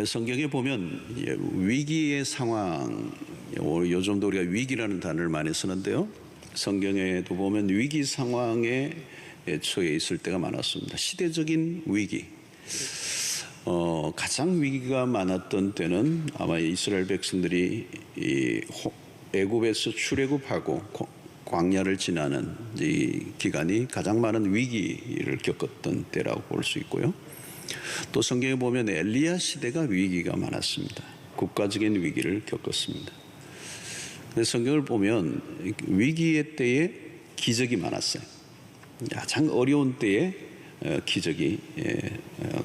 성경에 보면 위기의 상황, 요즘도 우리가 위기라는 단어를 많이 쓰는데요. 성경에도 보면 위기 상황에 처해 있을 때가 많았습니다. 시대적인 위기. 가장 위기가 많았던 때는 아마 이스라엘 백성들이 애굽에서 출애굽하고 광야를 지나는 이 기간이 가장 많은 위기를 겪었던 때라고 볼 수 있고요. 또 성경에 보면 엘리야 시대가 위기가 많았습니다. 국가적인 위기를 겪었습니다. 성경을 보면 위기의 때에 기적이 많았어요. 가장 어려운 때에 기적이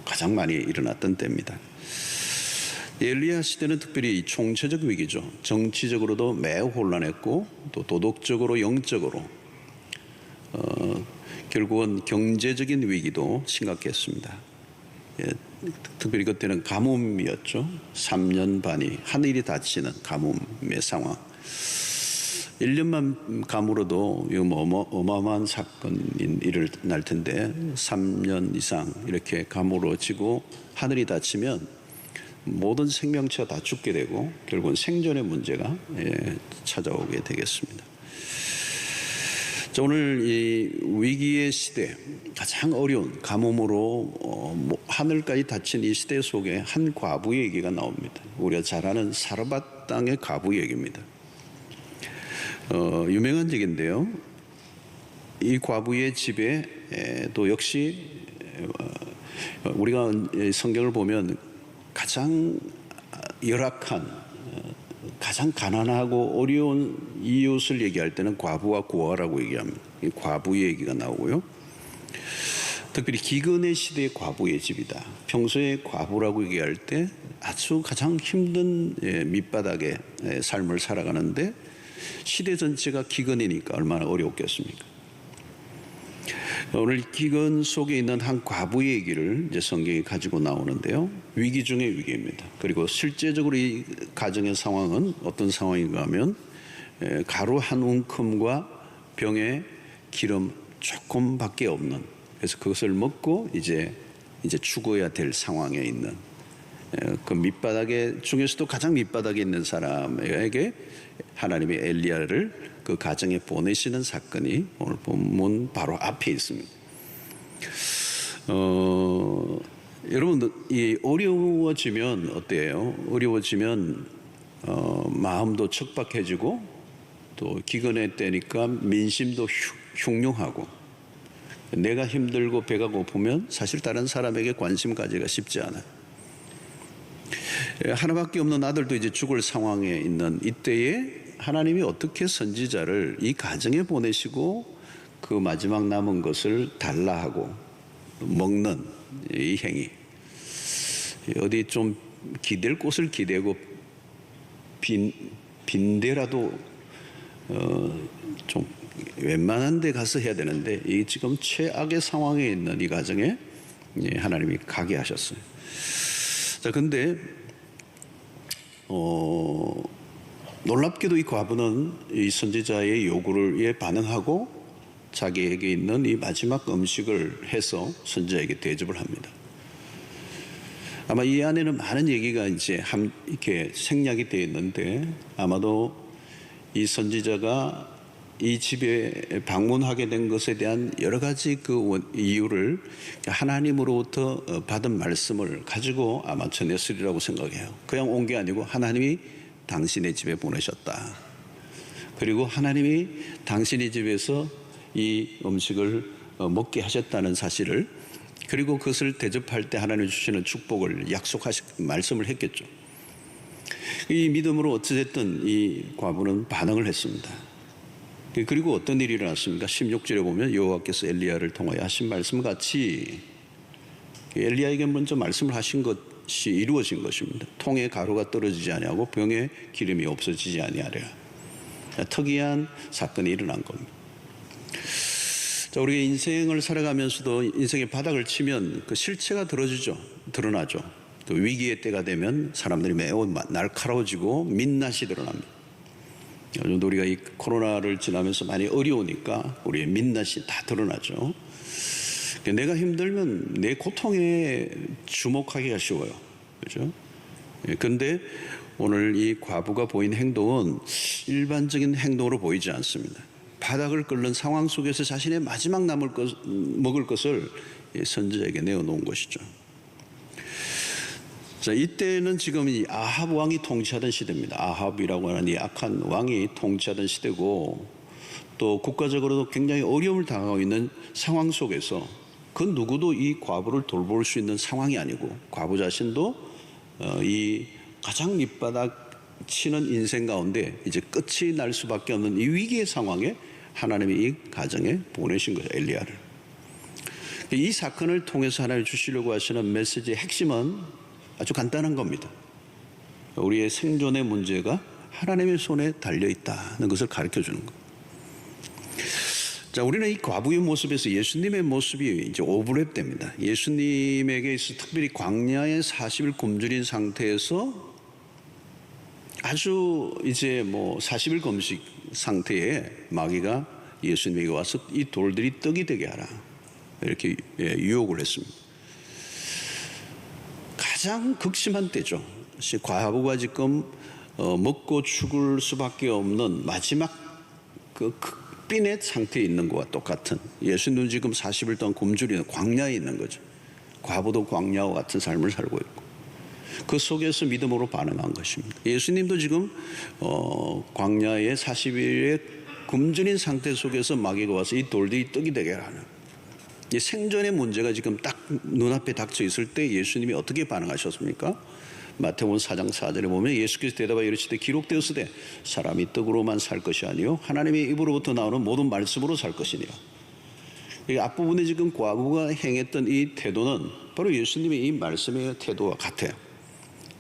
가장 많이 일어났던 때입니다. 엘리야 시대는 특별히 총체적 위기죠. 정치적으로도 매우 혼란했고 또 도덕적으로 영적으로 결국은 경제적인 위기도 심각했습니다. 특별히 그때는 가뭄이었죠. 3년 반이 하늘이 닫히는 가뭄의 상황. 1년만 가물어도 어마어마한 사건이 일어날 텐데 3년 이상 이렇게 가물어지고 하늘이 닫히면 모든 생명체가 다 죽게 되고 결국은 생존의 문제가 찾아오게 되겠습니다. 자, 오늘 이 위기의 시대, 가장 어려운 가뭄으로 하늘까지 닫힌 이 시대 속에 한 과부의 얘기가 나옵니다. 우리가 잘 아는 사르밧 땅의 과부 얘기입니다. 유명한 얘기인데요. 이 과부의 집에 또 역시 우리가 성경을 보면 가장 열악한, 가장 가난하고 어려운 이웃을 얘기할 때는 과부와 고아라고 얘기합니다. 과부의 얘기가 나오고요. 특별히 기근의 시대의 과부의 집이다. 평소에 과부라고 얘기할 때 아주 가장 힘든 밑바닥의 삶을 살아가는데 시대 전체가 기근이니까 얼마나 어려웠겠습니까? 오늘 기근 속에 있는 한 과부의 얘기를 이제 성경이 가지고 나오는데요. 위기 중의 위기입니다. 그리고 실제적으로 이 가정의 상황은 어떤 상황인가 하면 가루 한 움큼과 병에 기름 조금밖에 없는, 그래서 그것을 먹고 이제 죽어야 될 상황에 있는 그 밑바닥에 중에서도 가장 밑바닥에 있는 사람에게 하나님의 엘리야를 그 가정에 보내시는 사건이 오늘 본문 바로 앞에 있습니다. 여러분, 이 어려워지면 어때요? 어려워지면 마음도 척박해지고 또 기근의 때니까 민심도 흉흉하고 내가 힘들고 배가 고프면 사실 다른 사람에게 관심 가지기가 쉽지 않아요. 하나밖에 없는 아들도 이제 죽을 상황에 있는 이때에 하나님이 어떻게 선지자를 이 가정에 보내시고 그 마지막 남은 것을 달라 하고 먹는 이 행위, 어디 좀 기댈 곳을 기대고 빈데라도 좀 웬만한 데 가서 해야 되는데 이 지금 최악의 상황에 있는 이 가정에 하나님이 가게 하셨어요. 자, 근데 놀랍게도 이 과부는 이 선지자의 요구에 반응하고 자기에게 있는 이 마지막 음식을 해서 선지자에게 대접을 합니다. 아마 이 안에는 많은 얘기가 이제 이렇게 생략이 되어 있는데 아마도 이 선지자가 이 집에 방문하게 된 것에 대한 여러 가지 그 이유를 하나님으로부터 받은 말씀을 가지고 아마 전했으리라고 생각해요. 그냥 온 게 아니고 하나님이 당신의 집에 보내셨다. 그리고 하나님이 당신의 집에서 이 음식을 먹게 하셨다는 사실을, 그리고 그것을 대접할 때 하나님 주시는 축복을 말씀을 했겠죠. 이 믿음으로 어찌됐든 이 과부는 반응을 했습니다. 그리고 어떤 일이 일어났습니까? 16절에 보면 여호와께서 엘리야를 통하여 하신 말씀 같이 엘리야에게 먼저 말씀을 하신 것이 이루어진 것입니다. 통에 가루가 떨어지지 아니하고 병에 기름이 없어지지 아니하리라. 특이한 사건이 일어난 겁니다. 자, 우리가 인생을 살아가면서도 인생의 바닥을 치면 그 실체가 드러나죠. 또 위기의 때가 되면 사람들이 매우 날카로워지고 민낯이 드러납니다. 요즘도 우리가 이 코로나를 지나면서 많이 어려우니까 우리의 민낯이 다 드러나죠. 내가 힘들면 내 고통에 주목하기가 쉬워요. 그렇죠? 그런데 오늘 이 과부가 보인 행동은 일반적인 행동으로 보이지 않습니다. 바닥을 끓는 상황 속에서 자신의 마지막 먹을 것을 선지자에게 내어놓은 것이죠. 자, 이때는 지금 이 아합 왕이 통치하던 시대입니다. 아합이라고 하는 이 악한 왕이 통치하던 시대고, 또 국가적으로도 굉장히 어려움을 당하고 있는 상황 속에서 그 누구도 이 과부를 돌볼 수 있는 상황이 아니고, 과부 자신도 이 가장 밑바닥 치는 인생 가운데 이제 끝이 날 수밖에 없는 이 위기의 상황에 하나님이 이 가정에 보내신 거죠, 엘리야를. 이 사건을 통해서 하나님 주시려고 하시는 메시지의 핵심은 아주 간단한 겁니다. 우리의 생존의 문제가 하나님의 손에 달려 있다는 것을 가르쳐 주는 것. 자, 우리는 이 과부의 모습에서 예수님의 모습이 이제 오버랩됩니다. 예수님에게 있어 특별히 광야의 40일 굶주린 상태에서 아주 이제 40일 금식 상태에 마귀가 예수님에게 와서 이 돌들이 떡이 되게 하라, 이렇게 유혹을 했습니다. 가장 극심한 때죠. 과부가 지금 먹고 죽을 수밖에 없는 마지막 그 극빈의 상태에 있는 것과 똑같은, 예수님은 지금 40일 동안 굶주리는 광야에 있는 거죠. 과부도 광야와 같은 삶을 살고 있고 그 속에서 믿음으로 반응한 것입니다. 예수님도 지금 광야의 40일의 굶주린 상태 속에서 마귀가 와서 이 돌들이 떡이 되게 하는 이 생존의 문제가 지금 딱 눈앞에 닥쳐 있을 때 예수님이 어떻게 반응하셨습니까? 마태복음 4장 4절에 보면 예수께서 대답하여 이르시되 기록되었으되 사람이 떡으로만 살 것이 아니요 하나님의 입으로부터 나오는 모든 말씀으로 살 것이니라. 이 앞부분에 지금 과부가 행했던 이 태도는 바로 예수님의 이 말씀의 태도와 같아요.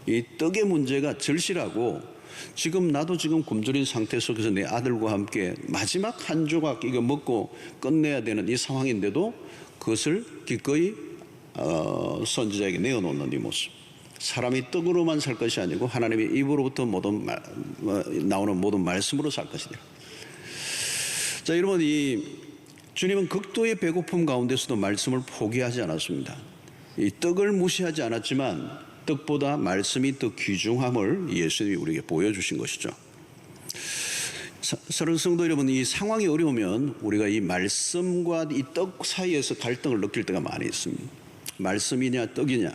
이 떡의 문제가 절실하고, 지금 나도 지금 굶주린 상태 속에서 내 아들과 함께 마지막 한 조각 이거 먹고 끝내야 되는 이 상황인데도 그것을 기꺼이 선지자에게 내어놓는 이 모습. 사람이 떡으로만 살 것이 아니고 하나님의 입으로부터 나오는 모든 말씀으로 살 것이다. 자, 여러분, 이 주님은 극도의 배고픔 가운데서도 말씀을 포기하지 않았습니다. 이 떡을 무시하지 않았지만 떡보다 말씀이 더 귀중함을 예수님이 우리에게 보여주신 것이죠. 사랑하는 성도 여러분, 이 상황이 어려우면 우리가 이 말씀과 이 떡 사이에서 갈등을 느낄 때가 많이 있습니다. 말씀이냐 떡이냐.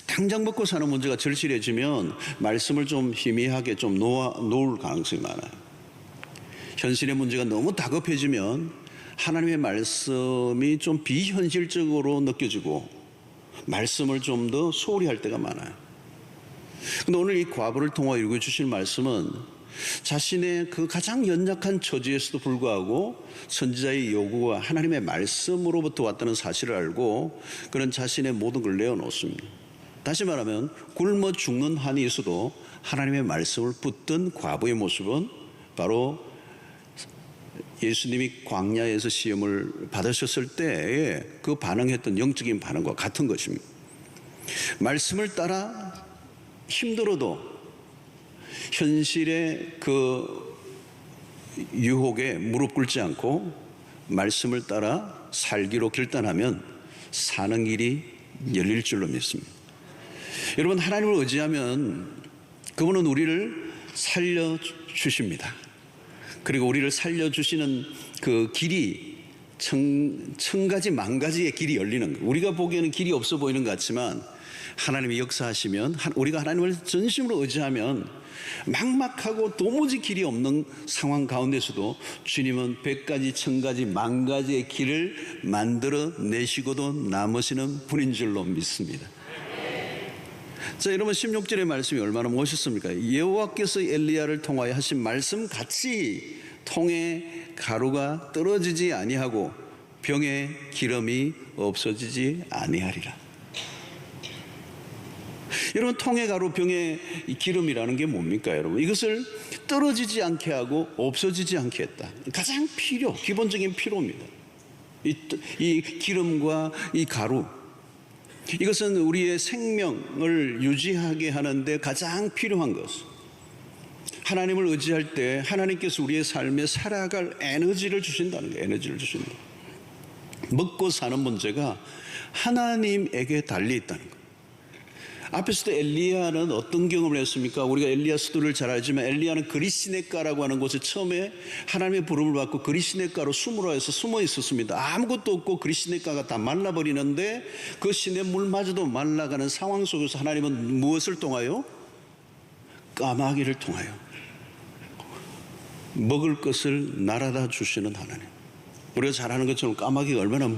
당장 먹고 사는 문제가 절실해지면 말씀을 좀 희미하게 좀 놓을 가능성이 많아요. 현실의 문제가 너무 다급해지면 하나님의 말씀이 좀 비현실적으로 느껴지고 말씀을 좀 더 소홀히 할 때가 많아요. 근데 오늘 이 과부를 통해 읽어주실 말씀은 자신의 그 가장 연약한 처지에서도 불구하고 선지자의 요구가 하나님의 말씀으로부터 왔다는 사실을 알고 그는 자신의 모든 걸 내어놓습니다. 다시 말하면 굶어 죽는 한이 있어도 하나님의 말씀을 붙든 과부의 모습은 바로 예수님이 광야에서 시험을 받으셨을 때에 그 반응했던 영적인 반응과 같은 것입니다. 말씀을 따라 힘들어도 현실의 그 유혹에 무릎 꿇지 않고 말씀을 따라 살기로 결단하면 사는 길이 열릴 줄로 믿습니다. 여러분, 하나님을 의지하면 그분은 우리를 살려주십니다. 그리고 우리를 살려주시는 그 길이 천가지 만가지의 길이 열리는 거예요. 우리가 보기에는 길이 없어 보이는 것 같지만 하나님이 역사하시면, 우리가 하나님을 전심으로 의지하면 막막하고 도무지 길이 없는 상황 가운데서도 주님은 100가지, 1000가지, 만가지의 길을 만들어 내시고도 남으시는 분인 줄로 믿습니다. 자, 여러분, 16절의 말씀이 얼마나 멋있습니까? 여호와께서 엘리야를 통하여 하신 말씀 같이 통에 가루가 떨어지지 아니하고 병에 기름이 없어지지 아니하리라. 여러분, 통에 가루, 병에 기름이라는 게 뭡니까, 여러분? 이것을 떨어지지 않게 하고 없어지지 않게 했다. 가장 기본적인 필요입니다. 이 기름과 이 가루, 이것은 우리의 생명을 유지하게 하는데 가장 필요한 것. 하나님을 의지할 때 하나님께서 우리의 삶에 살아갈 에너지를 주신다는 거예요. 에너지를 주신다. 먹고 사는 문제가 하나님에게 달려 있다는 거예요. 앞에서도 엘리야는 어떤 경험을 했습니까? 우리가 엘리야 스토리를 잘 알지만 엘리야는 그리시네가라고 하는 곳에 처음에 하나님의 부름을 받고 그리시네가로 숨으라 해서 숨어 있었습니다. 아무것도 없고 그리시네가가 다 말라버리는데 그 시냇물마저도 말라가는 상황 속에서 하나님은 무엇을 통하여? 까마귀를 통하여 먹을 것을 날아다 주시는 하나님. 우리가 잘 아는 것처럼 까마귀가 얼마나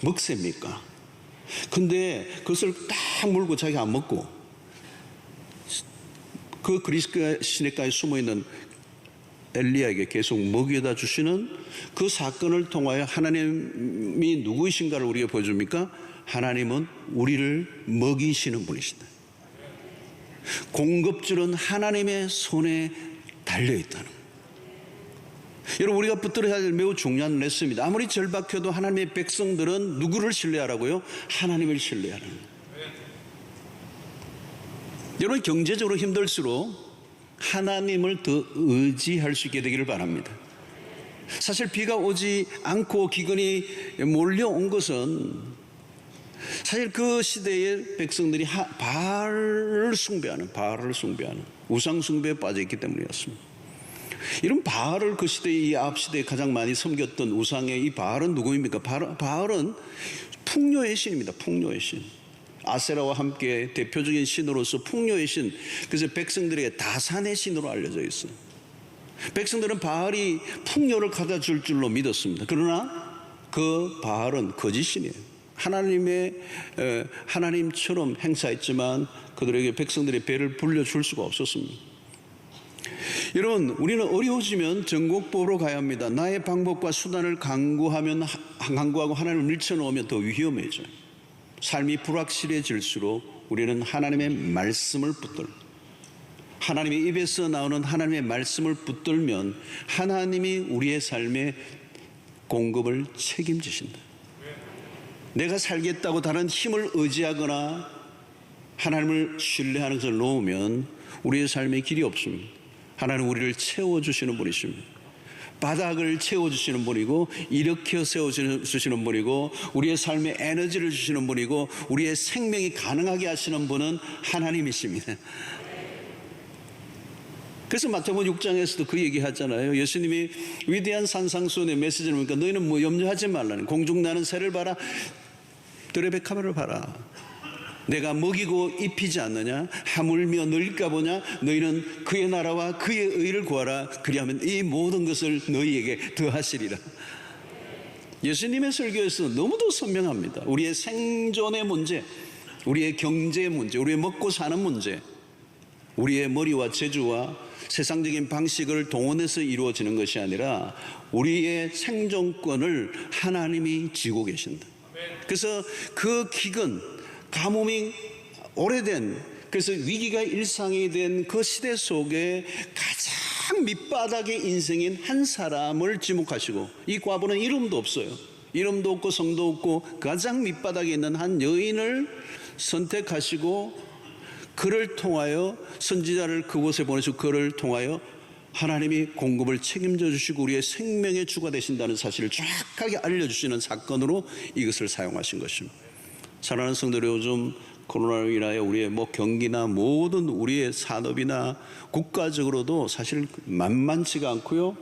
먹새입니까? 근데 그것을 딱 물고 자기가 안 먹고 그 그리시네가에 숨어있는 엘리야에게 계속 먹여다 주시는 그 사건을 통하여 하나님이 누구이신가를 우리에게 보여줍니까? 하나님은 우리를 먹이시는 분이시다. 공급줄은 하나님의 손에 달려있다는 거예요. 여러분, 우리가 붙들어야 할 매우 중요한 레슨입니다. 아무리 절박해도 하나님의 백성들은 누구를 신뢰하라고요? 하나님을 신뢰하라는 거예요. 여러분, 경제적으로 힘들수록 하나님을 더 의지할 수 있게 되기를 바랍니다. 사실 비가 오지 않고 기근이 몰려온 것은 사실 그 시대의 백성들이 바알을 숭배하는 우상 숭배에 빠져 있기 때문이었습니다. 이런 바알을 그 시대의 이 앞 시대에 가장 많이 섬겼던 우상의 이 바알은 누구입니까? 바알은 풍요의 신입니다. 풍요의 신. 아세라와 함께 대표적인 신으로서 풍요의 신. 그래서 백성들에게 다산의 신으로 알려져 있어요. 백성들은 바알이 풍요를 가져다 줄 줄로 믿었습니다. 그러나 그 바알은 거짓신이에요. 하나님처럼 행사했지만 그들에게 백성들의 배를 불려줄 수가 없었습니다. 여러분, 우리는 어려워지면 전곡보로 가야 합니다. 나의 방법과 수단을 강구하고 하나님을 밀쳐놓으면 더 위험해져요. 삶이 불확실해질수록 우리는 하나님의 말씀을 하나님의 입에서 나오는 하나님의 말씀을 붙들면 하나님이 우리의 삶의 공급을 책임지신다. 내가 살겠다고 다른 힘을 의지하거나 하나님을 신뢰하는 것을 놓으면 우리의 삶에 길이 없습니다. 하나님은 우리를 채워주시는 분이십니다. 바닥을 채워주시는 분이고 일으켜 세워주시는 분이고 우리의 삶에 에너지를 주시는 분이고 우리의 생명이 가능하게 하시는 분은 하나님이십니다. 그래서 마태복음 6장에서도 그 얘기하잖아요. 예수님이 위대한 산상수훈의 메시지를 보니까 너희는 뭐 염려하지 말라는, 공중 나는 새를 봐라, 들의 카메라를 봐라. 내가 먹이고 입히지 않느냐? 하물며 너희일까 보냐? 너희는 그의 나라와 그의 의를 구하라. 그리하면 이 모든 것을 너희에게 더하시리라. 예수님의 설교에서 너무도 선명합니다. 우리의 생존의 문제, 우리의 경제의 문제, 우리의 먹고 사는 문제, 우리의 머리와 재주와 세상적인 방식을 동원해서 이루어지는 것이 아니라 우리의 생존권을 하나님이 쥐고 계신다. 그래서 그 기근, 가뭄이 오래된, 그래서 위기가 일상이 된 그 시대 속에 가장 밑바닥의 인생인 한 사람을 지목하시고, 이 과부는 이름도 없어요. 이름도 없고 성도 없고 가장 밑바닥에 있는 한 여인을 선택하시고 그를 통하여 선지자를 그곳에 보내시고 그를 통하여 하나님이 공급을 책임져 주시고 우리의 생명의 주가 되신다는 사실을 정확하게 알려주시는 사건으로 이것을 사용하신 것입니다. 사랑하는 성도들, 요즘 코로나로 인하여 우리의 경기나 모든 우리의 산업이나 국가적으로도 사실 만만치가 않고요.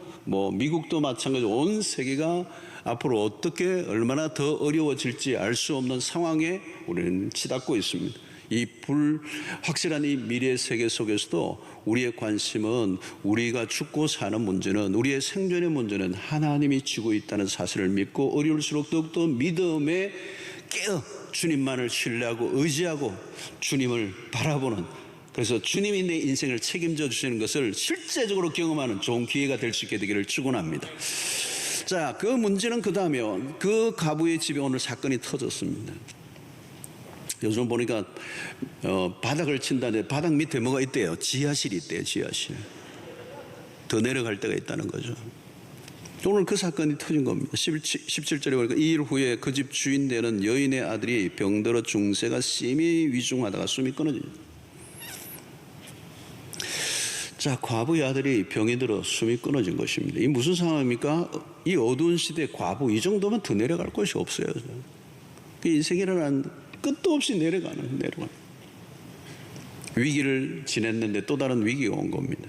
미국도 마찬가지로 온 세계가 앞으로 어떻게 얼마나 더 어려워질지 알 수 없는 상황에 우리는 치닫고 있습니다. 이 불확실한 이 미래 세계 속에서도 우리의 관심은 우리가 죽고 사는 문제는, 우리의 생존의 문제는 하나님이 쥐고 있다는 사실을 믿고 어려울수록 더욱더 믿음에 깨어 주님만을 신뢰하고 의지하고 주님을 바라보는, 그래서 주님이 내 인생을 책임져 주시는 것을 실제적으로 경험하는 좋은 기회가 될 수 있게 되기를 축원합니다. 자, 그 문제는 그 다음에 그 가부의 집에 오늘 사건이 터졌습니다. 요즘 보니까 바닥을 친다는데 바닥 밑에 뭐가 있대요? 지하실이 있대요. 지하실. 더 내려갈 데가 있다는 거죠. 오늘 그 사건이 터진 겁니다. 17절에 보니까 2일 후에 그 집 주인 되는 여인의 아들이 병들어 중세가 심히 위중하다가 숨이 끊어집니다. 자, 과부의 아들이 병이 들어 숨이 끊어진 것입니다. 이 무슨 상황입니까? 이 어두운 시대 과부, 이 정도면 더 내려갈 곳이 없어요. 그 인생이라는 끝도 없이 내려가는. 위기를 지냈는데 또 다른 위기가 온 겁니다.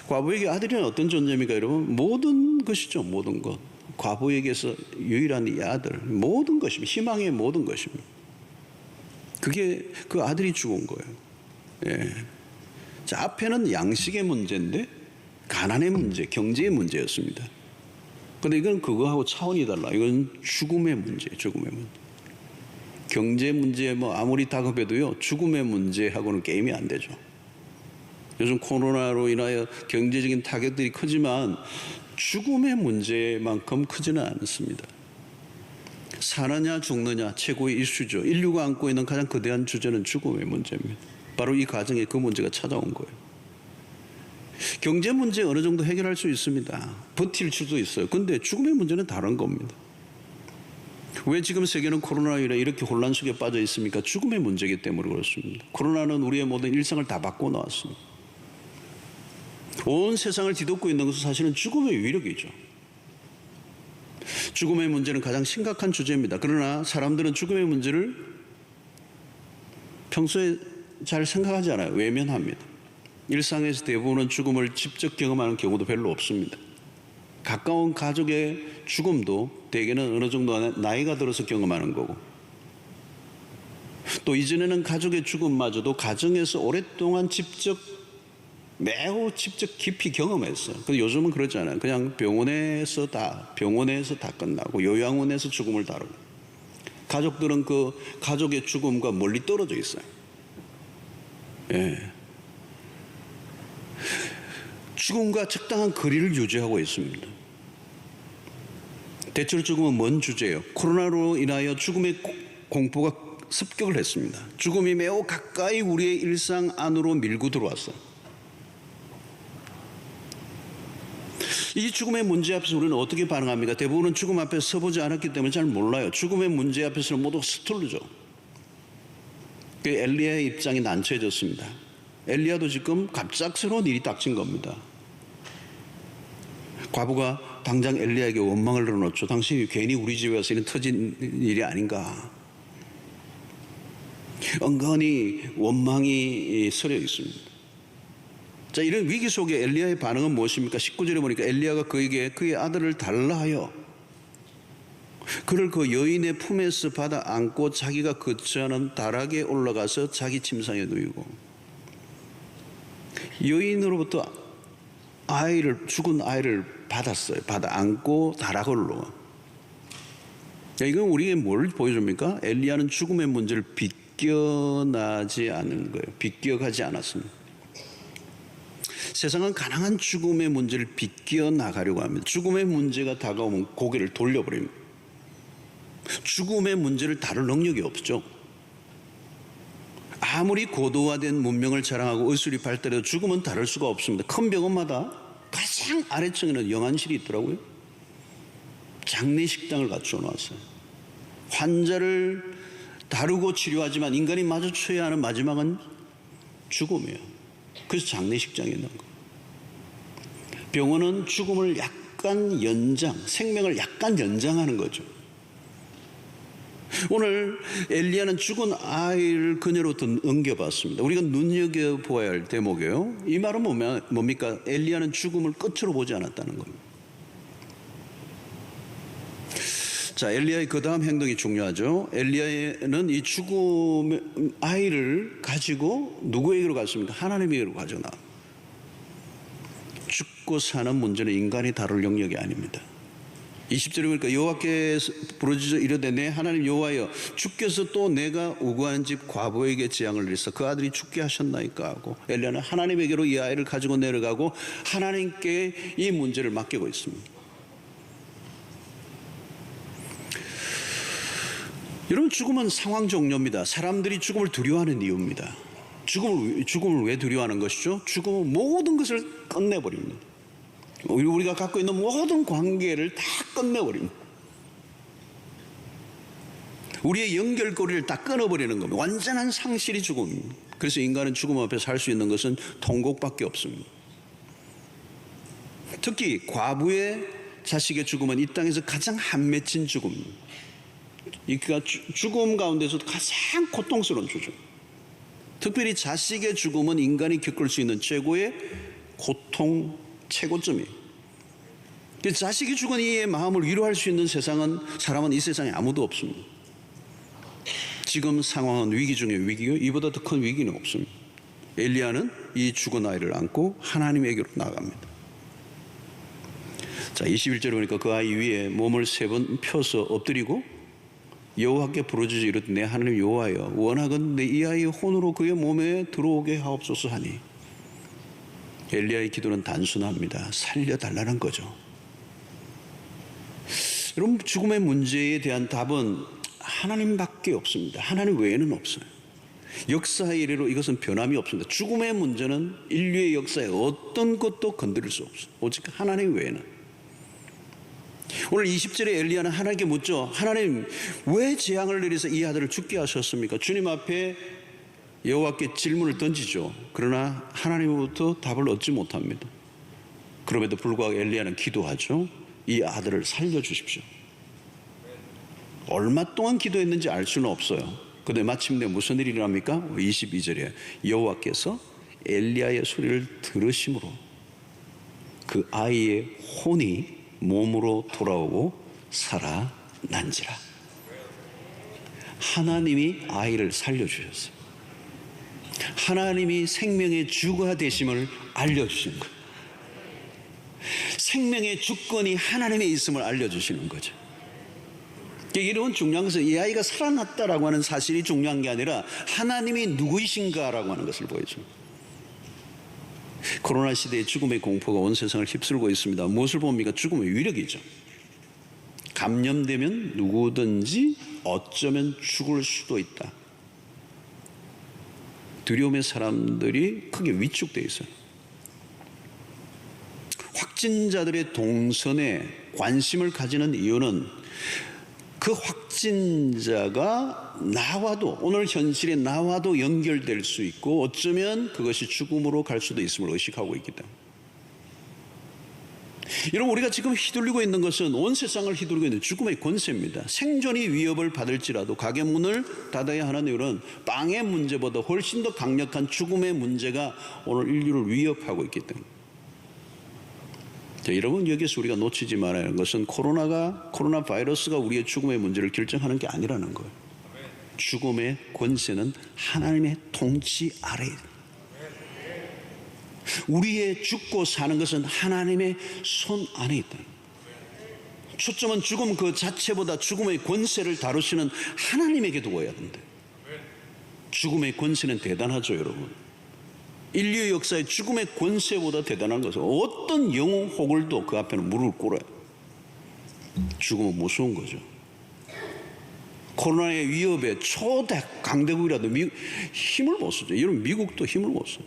과부에게 아들이란 어떤 존재입니까, 여러분? 모든 것이죠, 모든 것. 과부에게서 유일한 이 아들, 모든 것입니다. 희망의 모든 것입니다. 그게 그 아들이 죽은 거예요. 예. 자, 앞에는 양식의 문제인데 가난의 문제, 경제의 문제였습니다. 근데 이건 그거하고 차원이 달라. 이건 죽음의 문제예요, 죽음의 문제. 경제 문제 뭐 아무리 다급해도요, 죽음의 문제하고는 게임이 안 되죠. 요즘 코로나로 인하여 경제적인 타격들이 크지만 죽음의 문제만큼 크지는 않습니다. 사느냐 죽느냐 최고의 이슈죠. 인류가 안고 있는 가장 거대한 주제는 죽음의 문제입니다. 바로 이 과정에 그 문제가 찾아온 거예요. 경제 문제 어느 정도 해결할 수 있습니다. 버틸 수도 있어요. 근데 죽음의 문제는 다른 겁니다. 왜 지금 세계는 코로나로 인해 이렇게 혼란 속에 빠져 있습니까? 죽음의 문제이기 때문에 그렇습니다. 코로나는 우리의 모든 일상을 다 바꿔놓았습니다. 온 세상을 뒤덮고 있는 것은 사실은 죽음의 위력이죠. 죽음의 문제는 가장 심각한 주제입니다. 그러나 사람들은 죽음의 문제를 평소에 잘 생각하지 않아요. 외면합니다. 일상에서 대부분은 죽음을 직접 경험하는 경우도 별로 없습니다. 가까운 가족의 죽음도 대개는 어느 정도 나이가 들어서 경험하는 거고, 또 이전에는 가족의 죽음마저도 가정에서 오랫동안 매우 직접 깊이 경험했어요. 근데 요즘은 그렇지 않아요. 그냥 병원에서 다 끝나고 요양원에서 죽음을 다루고, 가족들은 그 가족의 죽음과 멀리 떨어져 있어요. 예. 죽음과 적당한 거리를 유지하고 있습니다. 대체로 죽음은 먼 주제예요. 코로나로 인하여 죽음의 공포가 습격을 했습니다. 죽음이 매우 가까이 우리의 일상 안으로 밀고 들어왔어요. 이 죽음의 문제 앞에서 우리는 어떻게 반응합니까? 대부분은 죽음 앞에 서보지 않았기 때문에 잘 몰라요. 죽음의 문제 앞에서는 모두 서툴르죠. 엘리야의 입장이 난처해졌습니다. 엘리야도 지금 갑작스러운 일이 닥친 겁니다. 과부가 당장 엘리야에게 원망을 늘어놓죠. 당신이 괜히 우리 집에 와서 이런 터진 일이 아닌가. 은근히 원망이 서려 있습니다. 자, 이런 위기 속에 엘리야의 반응은 무엇입니까? 19절에 보니까 엘리야가 그에게 그의 아들을 달라 하여 그를 그 여인의 품에서 받아 안고 자기가 거처하는 다락에 올라가서 자기 침상에 누이고, 여인으로부터 죽은 아이를 받았어요. 받아 안고 다락을 올라가. 이건 우리에게 뭘 보여줍니까? 엘리야는 죽음의 문제를 비껴나지 않은 거예요. 비껴가지 않았습니다. 세상은 가난한 죽음의 문제를 비껴나가려고 합니다. 죽음의 문제가 다가오면 고개를 돌려버립니다. 죽음의 문제를 다룰 능력이 없죠. 아무리 고도화된 문명을 자랑하고 의술이 발달해도 죽음은 다룰 수가 없습니다. 큰 병원마다 가장 아래층에는 영안실이 있더라고요. 장례식장을 갖추어 놨어요. 환자를 다루고 치료하지만 인간이 마주쳐야 하는 마지막은 죽음이에요. 그래서 장례식장에 있는 거. 병원은 죽음을 약간 생명을 약간 연장하는 거죠. 오늘 엘리야는 죽은 아이를 그녀로 옮겨봤습니다. 우리가 눈여겨보아야 할 대목이에요. 이 말은 뭡니까? 엘리야는 죽음을 끝으로 보지 않았다는 겁니다. 자, 엘리야의 그 다음 행동이 중요하죠. 엘리야는 이 죽음의 아이를 가지고 누구에게로 갔습니까? 하나님에게로 가져가. 죽고 사는 문제는 인간이 다룰 영역이 아닙니다. 20절에 보니까 여호와께서 부르짖어 이르되 내 하나님 여호와여, 주께서 또 내가 우구한 집 과부에게 재앙을 내리사 그 아들이 죽게 하셨나이까 하고, 엘리야는 하나님에게로 이 아이를 가지고 내려가고 하나님께 이 문제를 맡기고 있습니다. 여러분, 죽음은 상황 종료입니다. 사람들이 죽음을 두려워하는 이유입니다. 죽음을 왜 두려워하는 것이죠? 죽음은 모든 것을 끝내버립니다. 우리가 갖고 있는 모든 관계를 다 끝내버립니다. 우리의 연결고리를 다 끊어버리는 겁니다. 완전한 상실이 죽음입니다. 그래서 인간은 죽음 앞에 살 수 있는 것은 통곡밖에 없습니다. 특히 과부의 자식의 죽음은 이 땅에서 가장 한맺힌 죽음입니다. 그러니까 죽음 가운데서도 가장 고통스러운 죽음. 특별히 자식의 죽음은 인간이 겪을 수 있는 최고의 고통 최고점이에요. 자식이 죽은 이의 마음을 위로할 수 있는 사람은 이 세상에 아무도 없습니다. 지금 상황은 위기 중에 위기요. 이보다 더 큰 위기는 없습니다. 엘리야는 이 죽은 아이를 안고 하나님에게로 나아갑니다. 자, 21절에 보니까 그 아이 위에 몸을 3번 펴서 엎드리고 여호와께 부르짖어 이르되 내 하나님 여호와여 원하건대 이 아이의 혼으로 그의 몸에 들어오게 하옵소서 하니 엘리야의 기도는 단순합니다. 살려달라는 거죠. 여러분, 죽음의 문제에 대한 답은 하나님밖에 없습니다. 하나님 외에는 없어요. 역사의 이래로 이것은 변함이 없습니다. 죽음의 문제는 인류의 역사에 어떤 것도 건드릴 수 없어요. 오직 하나님 외에는. 오늘 20절에 엘리야는 하나님께 묻죠. 하나님, 왜 재앙을 내려서 이 아들을 죽게 하셨습니까? 주님 앞에 여호와께 질문을 던지죠. 그러나 하나님으로부터 답을 얻지 못합니다. 그럼에도 불구하고 엘리야는 기도하죠. 이 아들을 살려주십시오. 얼마 동안 기도했는지 알 수는 없어요. 그런데 마침내 무슨 일이 일어납니까? 22절에 여호와께서 엘리야의 소리를 들으심으로 그 아이의 혼이 몸으로 돌아오고 살아난지라. 하나님이 아이를 살려주셨어요. 하나님이 생명의 주가 되심을 알려주신 거예요. 생명의 주권이 하나님에 있음을 알려주시는 거죠. 이런 중요한 것은 이 아이가 살아났다라고 하는 사실이 중요한 게 아니라 하나님이 누구이신가라고 하는 것을 보여줍니다. 코로나 시대의 죽음의 공포가 온 세상을 휩쓸고 있습니다. 무엇을 봅니까? 죽음의 위력이죠. 감염되면 누구든지 어쩌면 죽을 수도 있다. 두려움의 사람들이 크게 위축되어 있어요. 확진자들의 동선에 관심을 가지는 이유는 그 확진자가 나와도, 오늘 현실의 나와도 연결될 수 있고 어쩌면 그것이 죽음으로 갈 수도 있음을 의식하고 있기 때문에. 여러분, 우리가 지금 휘둘리고 있는 것은 온 세상을 휘둘리고 있는 죽음의 권세입니다. 생존이 위협을 받을지라도 가게 문을 닫아야 하는 이유는 빵의 문제보다 훨씬 더 강력한 죽음의 문제가 오늘 인류를 위협하고 있기 때문에. 자, 여러분, 여기서 우리가 놓치지 말아야 하는 것은 코로나 바이러스가 우리의 죽음의 문제를 결정하는 게 아니라는 거예요. 죽음의 권세는 하나님의 통치 아래에, 우리의 죽고 사는 것은 하나님의 손 안에 있다. 초점은 죽음 그 자체보다 죽음의 권세를 다루시는 하나님에게 두어야 된다. 죽음의 권세는 대단하죠, 여러분. 인류 역사의 죽음의 권세보다 대단한 것은 어떤 영웅 호글도 그 앞에는 무릎을 꿇어요. 죽음은 무서운 거죠. 코로나의 위협에 초대 강대국이라도 힘을 못 쓰죠. 여러분, 미국도 힘을 못 써요.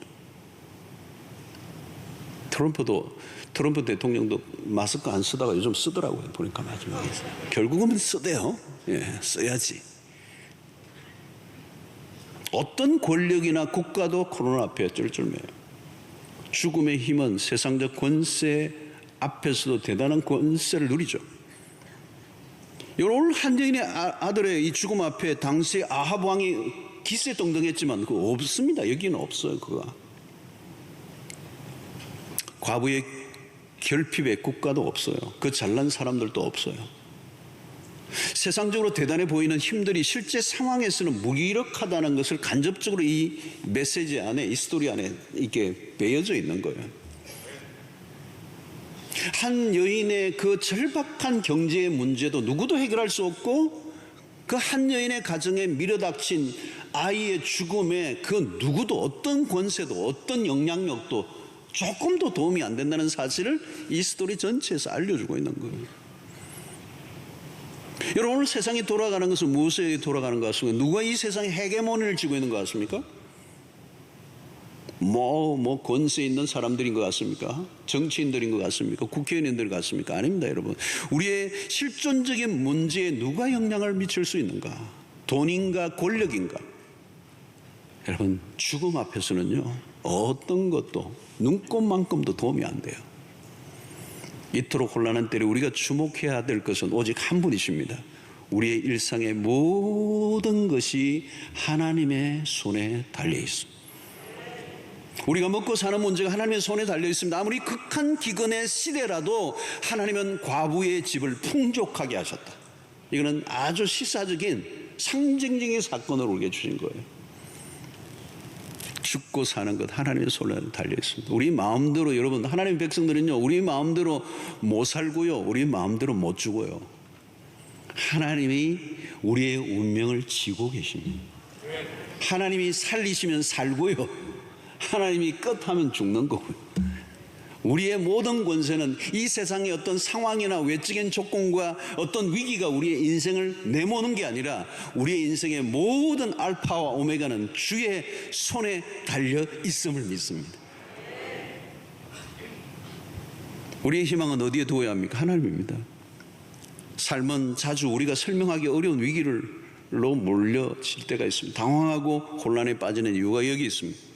트럼프 대통령도 마스크 안 쓰다가 요즘 쓰더라고요. 보니까 마지막에. 결국은 쓰대요. 예, 써야지. 어떤 권력이나 국가도 코로나 앞에 쩔쩔매요. 죽음의 힘은 세상적 권세 앞에서도 대단한 권세를 누리죠. 오늘 한 여인의 아들의 이 죽음 앞에 당시 아합 왕이 기세등등했지만 그거 없습니다. 여기는 없어요. 그거. 과부의 결핍의 국가도 없어요. 그 잘난 사람들도 없어요. 세상적으로 대단해 보이는 힘들이 실제 상황에서는 무기력하다는 것을 간접적으로 이 메시지 안에, 이 스토리 안에 이렇게 배어져 있는 거예요. 한 여인의 그 절박한 경제의 문제도 누구도 해결할 수 없고, 그 한 여인의 가정에 밀어닥친 아이의 죽음에 그 누구도, 어떤 권세도 어떤 영향력도 조금도 도움이 안 된다는 사실을 이 스토리 전체에서 알려주고 있는 거예요. 여러분, 오늘 세상이 돌아가는 것은 무엇에 돌아가는 것 같습니까? 누가 이 세상에 헤게모니를 쥐고 있는 것 같습니까? 권세 있는 사람들인 것 같습니까? 정치인들인 것 같습니까? 국회의원들 같습니까? 아닙니다, 여러분. 우리의 실존적인 문제에 누가 영향을 미칠 수 있는가? 돈인가, 권력인가? 여러분, 죽음 앞에서는요, 어떤 것도 눈꼽만큼도 도움이 안 돼요. 이토록 혼란한 때에 우리가 주목해야 될 것은 오직 한 분이십니다. 우리의 일상의 모든 것이 하나님의 손에 달려 있습니다. 우리가 먹고 사는 문제가 하나님의 손에 달려 있습니다. 아무리 극한 기근의 시대라도 하나님은 과부의 집을 풍족하게 하셨다. 이거는 아주 시사적인 상징적인 사건을 우리에게 주신 거예요. 죽고 사는 것 하나님의 손에 달려 있습니다. 우리 마음대로, 여러분, 하나님의 백성들은요, 우리 마음대로 못 살고요, 우리 마음대로 못 죽어요. 하나님이 우리의 운명을 지고 계십니다. 하나님이 살리시면 살고요, 하나님이 끝하면 죽는 거고요. 우리의 모든 권세는 이 세상의 어떤 상황이나 외적인 조건과 어떤 위기가 우리의 인생을 내모는 게 아니라 우리의 인생의 모든 알파와 오메가는 주의 손에 달려 있음을 믿습니다. 우리의 희망은 어디에 두어야 합니까? 하나님입니다. 삶은 자주 우리가 설명하기 어려운 위기로 몰려질 때가 있습니다. 당황하고 혼란에 빠지는 이유가 여기 있습니다.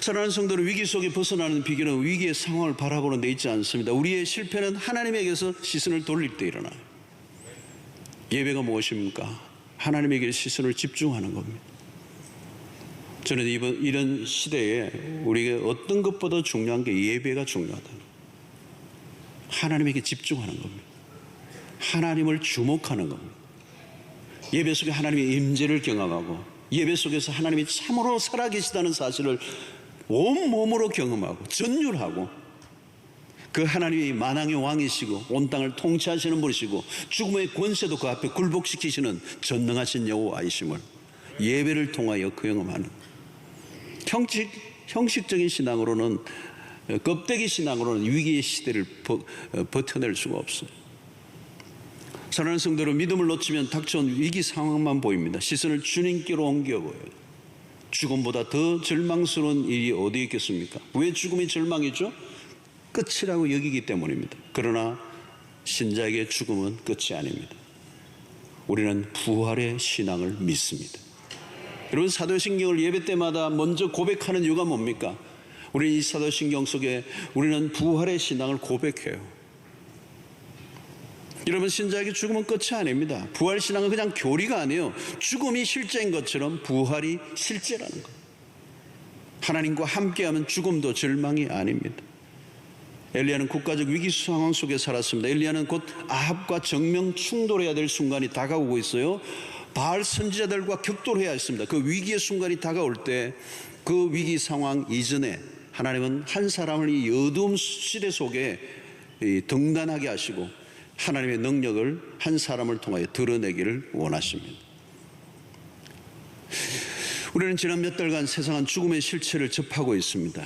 사랑하는 성도는 위기 속에 벗어나는 비결은 위기의 상황을 바라보는 데 있지 않습니다. 우리의 실패는 하나님에게서 시선을 돌릴 때 일어나요. 예배가 무엇입니까? 하나님에게 시선을 집중하는 겁니다. 저는 이런 시대에 우리가 어떤 것보다 중요한 게 예배가 중요하다. 하나님에게 집중하는 겁니다. 하나님을 주목하는 겁니다. 예배 속에 하나님의 임재를 경험하고 예배 속에서 하나님이 참으로 살아계시다는 사실을 온몸으로 경험하고 전율하고 그 하나님이 만왕의 왕이시고 온 땅을 통치하시는 분이시고 죽음의 권세도 그 앞에 굴복시키시는 전능하신 여호와이심을 예배를 통하여 경험하는, 형식적인 신앙으로는, 껍데기 신앙으로는 위기의 시대를 버텨낼 수가 없어요. 사랑하는 성도로 믿음을 놓치면 닥쳐온 위기 상황만 보입니다. 시선을 주님께로 옮겨 보여요. 죽음보다 더 절망스러운 일이 어디 있겠습니까? 왜 죽음이 절망이죠? 끝이라고 여기기 때문입니다. 그러나 신자에게 죽음은 끝이 아닙니다. 우리는 부활의 신앙을 믿습니다. 여러분, 사도신경을 예배 때마다 먼저 고백하는 이유가 뭡니까? 우리 이 사도신경 속에 우리는 부활의 신앙을 고백해요. 여러분, 신자에게 죽음은 끝이 아닙니다. 부활 신앙은 그냥 교리가 아니에요. 죽음이 실제인 것처럼 부활이 실제라는 것. 하나님과 함께하면 죽음도 절망이 아닙니다. 엘리야는 국가적 위기 상황 속에 살았습니다. 엘리야는 곧 아합과 정면 충돌해야 될 순간이 다가오고 있어요. 바알 선지자들과 격돌해야 했습니다. 그 위기의 순간이 다가올 때 그 위기 상황 이전에 하나님은 한 사람을 이 어두움 시대 속에 등단하게 하시고 하나님의 능력을 한 사람을 통하여 드러내기를 원하십니다. 우리는 지난 몇 달간 세상은 죽음의 실체를 접하고 있습니다.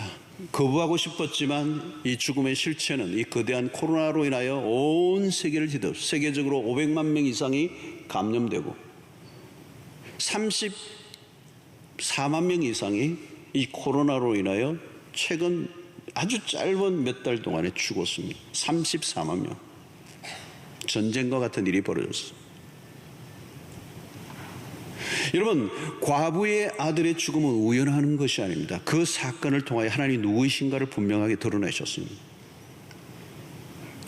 거부하고 싶었지만 이 죽음의 실체는 이 거대한 코로나로 인하여 온 세계를 뒤덮어 세계적으로 500만 명 이상이 감염되고 34만 명 이상이 이 코로나로 인하여 최근 아주 짧은 몇 달 동안에 죽었습니다. 34만 명. 전쟁과 같은 일이 벌어졌습니다. 여러분, 과부의 아들의 죽음은 우연한 것이 아닙니다. 그 사건을 통하여 하나님이 누구이신가를 분명하게 드러내셨습니다.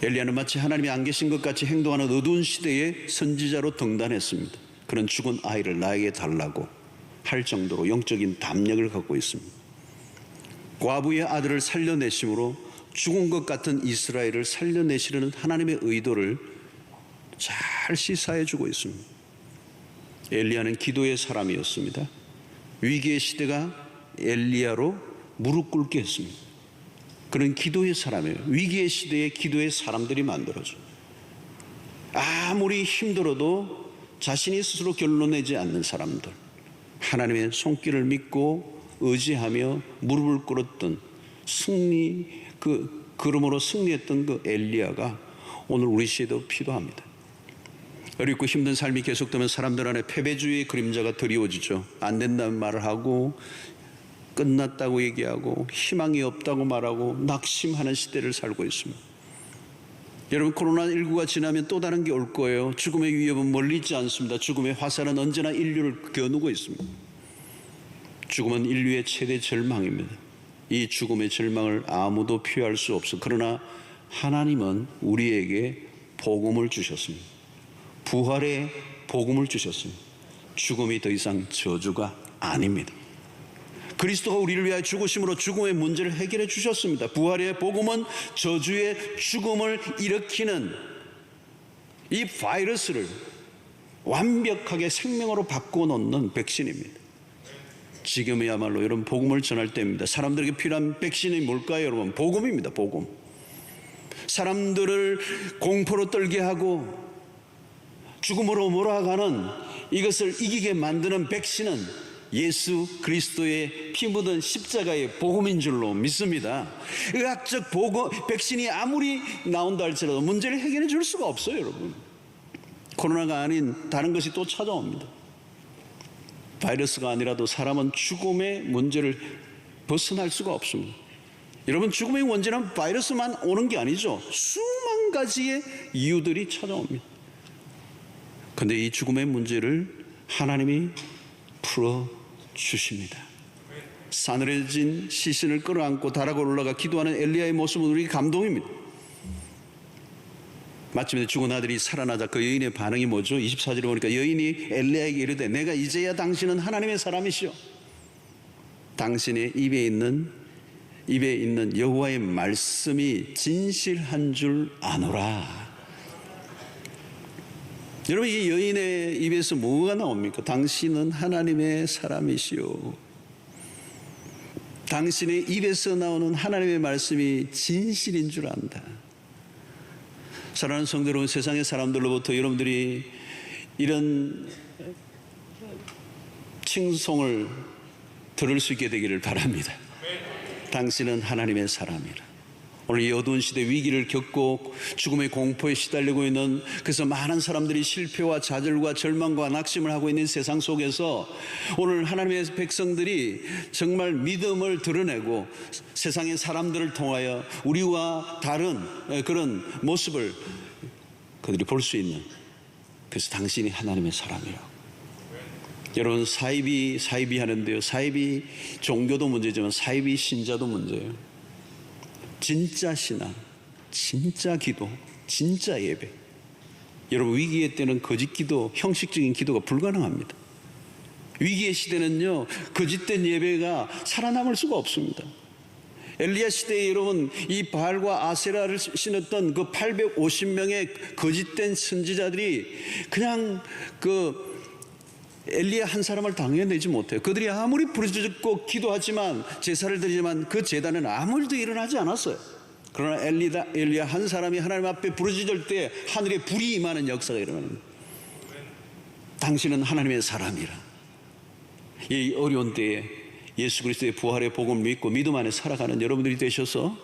엘리야는 마치 하나님이 안 계신 것 같이 행동하는 어두운 시대에 선지자로 등단했습니다. 그는 죽은 아이를 나에게 달라고 할 정도로 영적인 담력을 갖고 있습니다. 과부의 아들을 살려내심으로 죽은 것 같은 이스라엘을 살려내시려는 하나님의 의도를 잘 시사해 주고 있습니다. 엘리야는 기도의 사람이었습니다. 위기의 시대가 엘리야로 무릎 꿇게 했습니다. 그는 기도의 사람이에요. 위기의 시대에 기도의 사람들이 만들어져요. 아무리 힘들어도 자신이 스스로 결론내지 않는 사람들, 하나님의 손길을 믿고 의지하며 무릎을 꿇었던 그러므로 승리했던 그 엘리야가 오늘 우리 시대도 필요합니다. 어렵고 힘든 삶이 계속되면 사람들 안에 패배주의의 그림자가 드리워지죠. 안 된다는 말을 하고 끝났다고 얘기하고 희망이 없다고 말하고 낙심하는 시대를 살고 있습니다. 여러분, 코로나19가 지나면 또 다른 게 올 거예요. 죽음의 위협은 멀리 있지 않습니다. 죽음의 화살은 언제나 인류를 겨누고 있습니다. 죽음은 인류의 최대 절망입니다. 이 죽음의 절망을 아무도 피할 수 없어. 그러나 하나님은 우리에게 복음을 주셨습니다. 부활의 복음을 주셨습니다. 죽음이 더 이상 저주가 아닙니다. 그리스도가 우리를 위하여 죽으심으로 죽음의 문제를 해결해 주셨습니다. 부활의 복음은 저주의 죽음을 일으키는 이 바이러스를 완벽하게 생명으로 바꾸어 놓는 백신입니다. 지금이야말로 여러분 복음을 전할 때입니다. 사람들에게 필요한 백신이 뭘까요, 여러분? 복음입니다. 복음. 사람들을 공포로 떨게 하고 죽음으로 몰아가는 이것을 이기게 만드는 백신은 예수 그리스도의 피 묻은 십자가의 복음인 줄로 믿습니다. 의학적 복음, 백신이 아무리 나온다 할지라도 문제를 해결해 줄 수가 없어요, 여러분. 코로나가 아닌 다른 것이 또 찾아옵니다. 바이러스가 아니라도 사람은 죽음의 문제를 벗어날 수가 없습니다. 여러분, 죽음의 문제는 바이러스만 오는 게 아니죠. 수만 가지의 이유들이 찾아옵니다. 그런데 이 죽음의 문제를 하나님이 풀어주십니다. 싸늘해진 시신을 끌어안고 다락을 올라가 기도하는 엘리야의 모습은 우리에게 감동입니다. 마침내 죽은 아들이 살아나자 그 여인의 반응이 뭐죠? 24절에 보니까 여인이 엘리야에게 이르되 내가 이제야 당신은 하나님의 사람이시오. 당신의 입에 있는 여호와의 말씀이 진실한 줄 아노라. 여러분, 이 여인의 입에서 뭐가 나옵니까? 당신은 하나님의 사람이시오. 당신의 입에서 나오는 하나님의 말씀이 진실인 줄 안다. 사랑하는 성도 여러분, 세상의 사람들로부터 여러분들이 이런 칭송을 들을 수 있게 되기를 바랍니다. 당신은 하나님의 사람이라. 오늘 이 어두운 시대 위기를 겪고 죽음의 공포에 시달리고 있는, 그래서 많은 사람들이 실패와 좌절과 절망과 낙심을 하고 있는 세상 속에서 오늘 하나님의 백성들이 정말 믿음을 드러내고 세상의 사람들을 통하여 우리와 다른 그런 모습을 그들이 볼 수 있는, 그래서 당신이 하나님의 사람이라고. 여러분, 사이비 하는데요, 사이비 종교도 문제지만 사이비 신자도 문제예요. 진짜 신앙, 진짜 기도, 진짜 예배. 여러분, 위기의 때는 거짓 기도, 형식적인 기도가 불가능합니다. 위기의 시대는요, 거짓된 예배가 살아남을 수가 없습니다. 엘리야 시대에 여러분, 이 바알과 아세라를 신었던 그 850명의 거짓된 선지자들이 그냥 엘리야 한 사람을 당해내지 못해요. 그들이 아무리 부르짖고 기도하지만, 제사를 드리지만 그 제단에는 아무 일도 일어나지 않았어요. 그러나 엘리야 한 사람이 하나님 앞에 부르짖을 때 하늘에 불이 임하는 역사가 일어납니다. 당신은 하나님의 사람이라. 이 어려운 때에 예수 그리스도의 부활의 복음을 믿고 믿음 안에 살아가는 여러분들이 되셔서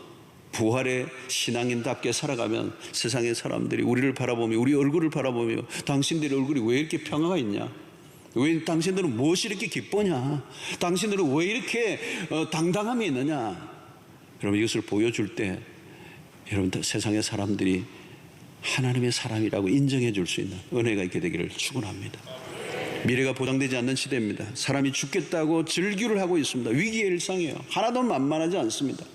부활의 신앙인답게 살아가면 세상의 사람들이 우리를 바라보며, 우리 얼굴을 바라보며, 당신들의 얼굴이 왜 이렇게 평화가 있냐? 왜 당신들은 무엇이 이렇게 기쁘냐? 당신들은 왜 이렇게 당당함이 있느냐? 여러분, 이것을 보여줄 때 여러분, 세상의 사람들이 하나님의 사람이라고 인정해 줄 수 있는 은혜가 있게 되기를 축원합니다. 미래가 보장되지 않는 시대입니다. 사람이 죽겠다고 절규를 하고 있습니다. 위기의 일상이에요. 하나도 만만하지 않습니다.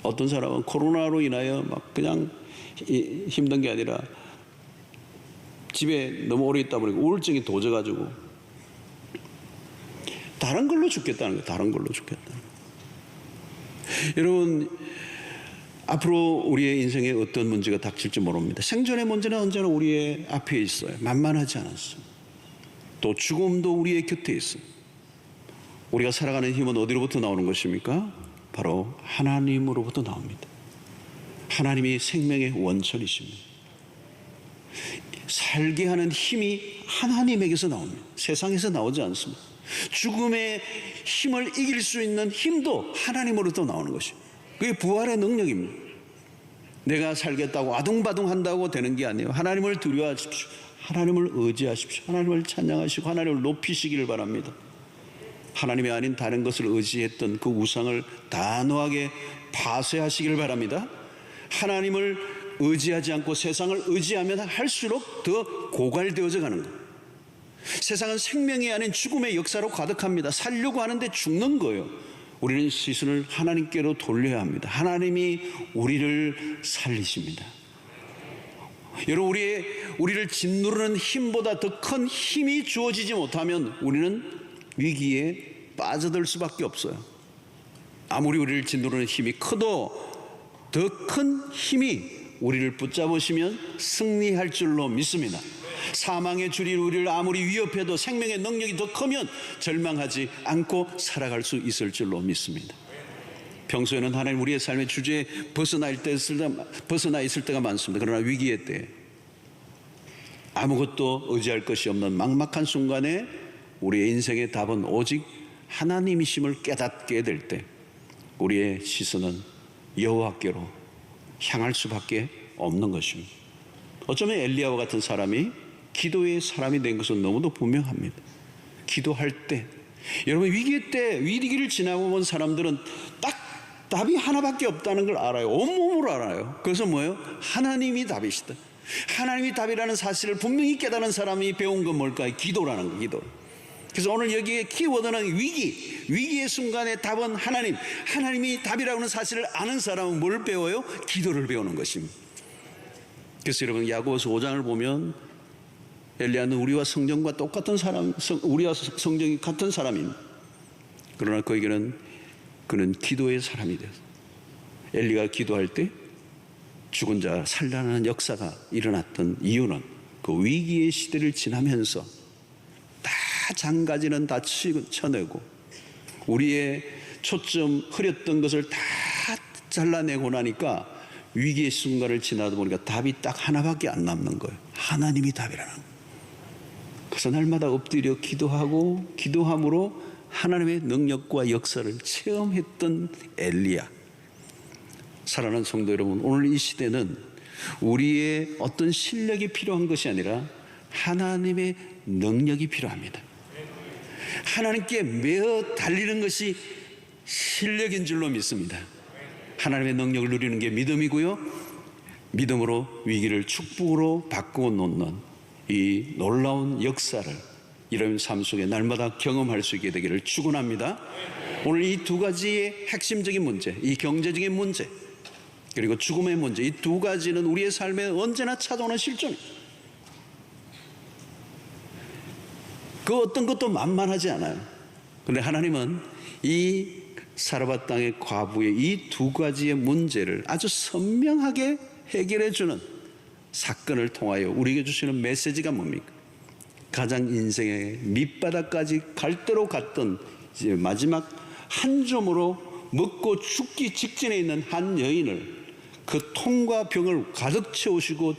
어떤 사람은 코로나로 인하여 막 그냥 힘든 게 아니라 집에 너무 오래 있다 보니까 우울증이 도져가지고 다른 걸로 죽겠다는 거예요. 다른 걸로 죽겠다는 거예요. 여러분, 앞으로 우리의 인생에 어떤 문제가 닥칠지 모릅니다. 생존의 문제는 언제나 우리의 앞에 있어요. 만만하지 않았어요. 또 죽음도 우리의 곁에 있어요. 우리가 살아가는 힘은 어디로부터 나오는 것입니까? 바로 하나님으로부터 나옵니다. 하나님이 생명의 원천이십니다. 살게 하는 힘이 하나님에게서 나옵니다. 세상에서 나오지 않습니다. 죽음의 힘을 이길 수 있는 힘도 하나님으로부터 나오는 것입니다. 그게 부활의 능력입니다. 내가 살겠다고 아둥바둥한다고 되는 게 아니에요. 하나님을 두려워하십시오. 하나님을 의지하십시오. 하나님을 찬양하시고 하나님을 높이시기를 바랍니다. 하나님이 아닌 다른 것을 의지했던 그 우상을 단호하게 파쇄하시기를 바랍니다. 하나님을 의지하지 않고 세상을 의지하면 할수록 더 고갈되어져 가는 거예요. 세상은 생명이 아닌 죽음의 역사로 가득합니다. 살려고 하는데 죽는 거예요. 우리는 시선을 하나님께로 돌려야 합니다. 하나님이 우리를 살리십니다. 여러분, 우리를 짓누르는 힘보다 더 큰 힘이 주어지지 못하면 우리는 위기에 빠져들 수밖에 없어요. 아무리 우리를 짓누르는 힘이 커도 더 큰 힘이 우리를 붙잡으시면 승리할 줄로 믿습니다. 사망의 줄이 우리를 아무리 위협해도 생명의 능력이 더 크면 절망하지 않고 살아갈 수 있을 줄로 믿습니다. 평소에는 하나님 우리의 삶의 주제에 벗어나 있을 때가 많습니다. 그러나 위기의 때 아무것도 의지할 것이 없는 막막한 순간에 우리의 인생의 답은 오직 하나님이심을 깨닫게 될 때 우리의 시선은 여호와께로 향할 수밖에 없는 것입니다. 어쩌면 엘리야와 같은 사람이 기도의 사람이 된 것은 너무도 분명합니다. 기도할 때, 여러분, 위기 때, 위기를 지나고 본 사람들은 딱 답이 하나밖에 없다는 걸 알아요. 온몸으로 알아요. 그래서 뭐예요? 하나님이 답이시다. 하나님이 답이라는 사실을 분명히 깨달은 사람이 배운 건 뭘까요? 기도라는 거예요. 기도. 그래서 오늘 여기에 키워드는 위기의 순간에 답은 하나님, 하나님이 답이라는 사실을 아는 사람은 뭘 배워요? 기도를 배우는 것입니다. 그래서 여러분, 야고보서 5장을 보면 엘리야는 우리와 성경과 똑같은 사람, 우리와 성경이 같은 사람입니다. 그러나 그에게는 그는 기도의 사람이 되었어요. 엘리야가 기도할 때 죽은 자 살려나는 역사가 일어났던 이유는 그 위기의 시대를 지나면서 다 장가지는 다 쳐내고 우리의 초점 흐렸던 것을 다 잘라내고 나니까 위기의 순간을 지나다 보니까 답이 딱 하나밖에 안 남는 거예요. 하나님이 답이라는 거예요. 그래서 날마다 엎드려 기도하고 기도함으로 하나님의 능력과 역사를 체험했던 엘리야. 사랑하는 성도 여러분, 오늘 이 시대는 우리의 어떤 실력이 필요한 것이 아니라 하나님의 능력이 필요합니다. 하나님께 매어 달리는 것이 실력인 줄로 믿습니다. 하나님의 능력을 누리는 게 믿음이고요, 믿음으로 위기를 축복으로 바꾸어 놓는 이 놀라운 역사를 이런 삶 속에 날마다 경험할 수 있게 되기를 축원합니다. 오늘 이 두 가지의 핵심적인 문제, 이 경제적인 문제 그리고 죽음의 문제, 이 두 가지는 우리의 삶에 언제나 찾아오는 실존입니다. 그 어떤 것도 만만하지 않아요. 그런데 하나님은 이 사르밧 땅의 과부의 이 두 가지의 문제를 아주 선명하게 해결해 주는 사건을 통하여 우리에게 주시는 메시지가 뭡니까? 가장 인생의 밑바닥까지 갈대로 갔던 이제 마지막 한 점으로 먹고 죽기 직전에 있는 한 여인을 그 통과 병을 가득 채우시고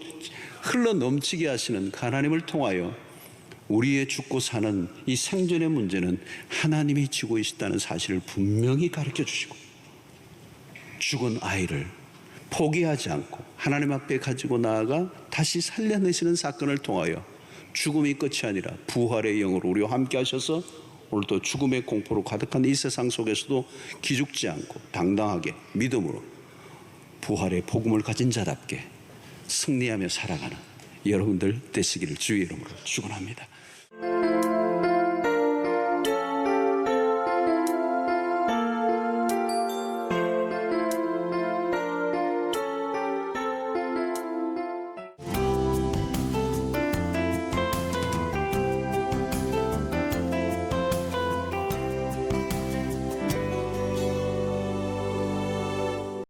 흘러 넘치게 하시는 하나님을 통하여 우리의 죽고 사는 이 생존의 문제는 하나님이 지고 계시다는 사실을 분명히 가르쳐 주시고, 죽은 아이를 포기하지 않고 하나님 앞에 가지고 나아가 다시 살려내시는 사건을 통하여 죽음이 끝이 아니라 부활의 영으로 우리와 함께 하셔서 오늘도 죽음의 공포로 가득한 이 세상 속에서도 기죽지 않고 당당하게 믿음으로 부활의 복음을 가진 자답게 승리하며 살아가는 여러분들 되시기를 주의 이름으로 축원합니다.